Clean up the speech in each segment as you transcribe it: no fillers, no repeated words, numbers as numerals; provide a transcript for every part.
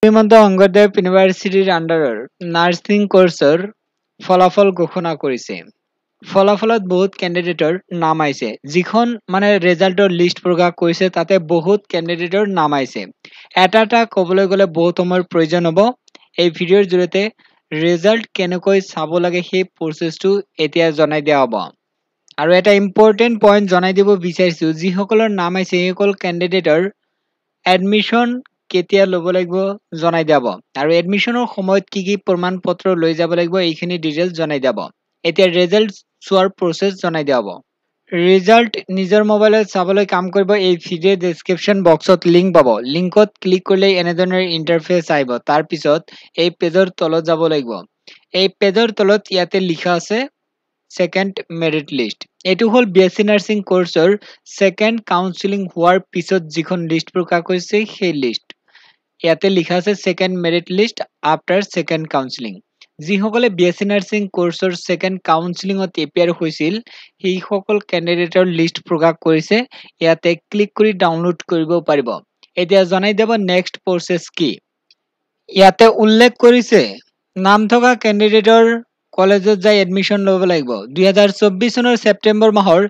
শ্ৰীমন্ত শংকৰদেৱ ইউনিভাৰ্চিটিৰ আণ্ডাৰৰ নাৰ্ছিং কোৰ্চৰ ফলাফল ঘোষণা কৰিছে। ফলাফলত বহুত কেণ্ডিডেটৰ নাম আহিছে। যিখন ৰেজাল্টৰ লিষ্ট প্ৰকাশ কৰিছে তাতে বহুত কেণ্ডিডেটৰ নাম আহিছে। এটা এটা ক'বলৈ গ'লে বহুত সময়ৰ প্ৰয়োজন হ'ব। এই ভিডিঅ'ৰ জৰিয়তে ৰিজাল্ট কেনেকৈ চাব লাগে সেই প্ৰচেছটো এতিয়া জনাই দিয়া হ'ব। আৰু এটা ইম্পৰ্টেণ্ট পইণ্ট জনাই দিব বিচাৰিছো, যিসকলৰ নাম আহিছে সেইসকল কেণ্ডিডেটৰ এডমিশ্যন কেতিয়া ল'ব লাগিব জনাই দিব। আৰু এডমিশ্যনৰ সময়ত কি কি প্ৰমাণ পত্ৰ লৈ যাব লাগিব এইখিনি ডিটেইলছ জনাই দিব। এতিয়া ৰিজাল্ট চোৱাৰ প্ৰচেছ জনাই দিয়া হ'ব। ৰিজাল্ট নিজৰ মোবাইলত চাবলৈ কাম কৰিব। এই ভিডিঅ' ডেছক্ৰিপশ্যন বক্সত লিংক পাব। লিংকত ক্লিক কৰিলে এনেধৰণৰ ইণ্টাৰফেচ আহিব। তাৰ পিছত এই পেজৰ তলত যাব লাগিব। এই পেজৰ তলত ইয়াতে লিখা আছে সেকেন্ড মেৰিট লিষ্ট। এইটো হ'ল বিএছচি নাৰ্ছিং কোৰ্চৰ সেকেন্ড কাউন্সেলিং হোৱাৰ পিছত যিখন লিষ্ট প্ৰকাশ কৰিছে সেই লিষ্ট। ইয়াতে লিখা আছে second merit list after second counselling. যিসকলে বিএছচি নাৰ্ছিং কোৰ্চৰ সেকেন্ড কাউন্সেলিঙত এপিয়াৰ হৈছিল সেইসকল কেণ্ডিডেটৰ লিষ্ট প্ৰকাশ কৰিছে। ইয়াতে ক্লিক কৰি ডাউনলোড কৰিব পাৰিব। এতিয়া জনাই দিব নেক্সট প্ৰচেছ কি। ইয়াতে উল্লেখ কৰিছে নাম থকা কেণ্ডিডেটৰ কলেজত যাই এডমিশ্যন ল'ব লাগিব। 2024 চনৰ ছেপ্টেম্বৰ মাহৰ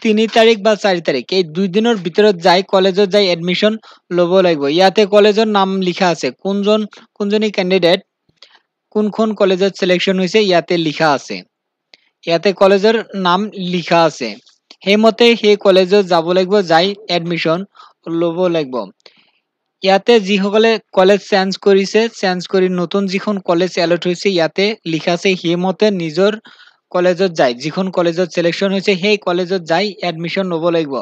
3 তাৰিখ বা 4 তাৰিখ এই 2 দিনৰ ভিতৰত যাই কলেজত যাই এডমিশ্যন ল'ব লাগিব। ইয়াতে কলেজৰ নাম লিখা আছে। কোনজনী কেণ্ডিডেট কোনখন কলেজত সিলেকশ্যন হৈছে ইয়াতে লিখা আছে। ইয়াতে কলেজৰ নাম লিখা আছে। সেইমতে সেই কলেজত যাব লাগিব, যাই এডমিশ্যন ল'ব লাগিব। ইয়াতে যিসকলে কলেজ চেঞ্জ কৰিছে, চেঞ্জ কৰি নতুন যিখন কলেজ এলট হৈছে ইয়াতে লিখা আছে সেইমতে নিজৰ কলেজত যায়, যিখন কলেজত সিলেকশ্যন হৈছে সেই কলেজত যাই এডমিশ্যন ল'ব লাগিব।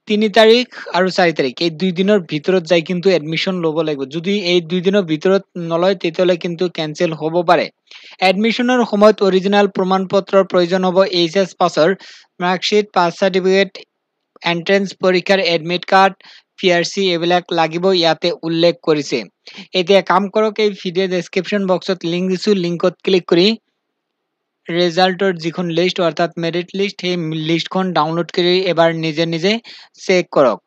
3 তাৰিখ আৰু 4 তাৰিখ এই 2 দিনৰ ভিতৰত যাই কিন্তু এডমিশ্যন ল'ব লাগিব। যদি এই 2 দিনৰ ভিতৰত নলয় তেতিয়াহ'লে কিন্তু কেনচেল হ'ব পাৰে। এডমিশ্যনৰ সময়ত অৰিজিনেল প্ৰমাণ পত্ৰৰ প্ৰয়োজন হ'ব। এইচএছ পাছৰ মাৰ্কশ্বিট, পাছ চাৰ্টিফিকেট, এন্ট্ৰেন্স পৰীক্ষাৰ এডমিট কাৰ্ড, পিআৰচি এইবিলাক লাগিব ইয়াতে উল্লেখ কৰিছে। এতিয়া কাম কৰক, এই ভিডিঅ' ডেছক্ৰিপশ্যন বক্সত লিংক দিছো। লিংকত ক্লিক কৰি ৰিজাল্টৰ যিখন লিষ্ট অৰ্থাৎ মেৰিট লিষ্ট সেই লিষ্টখন ডাউনলোড কৰি এবাৰ নিজে নিজে চেক কৰক।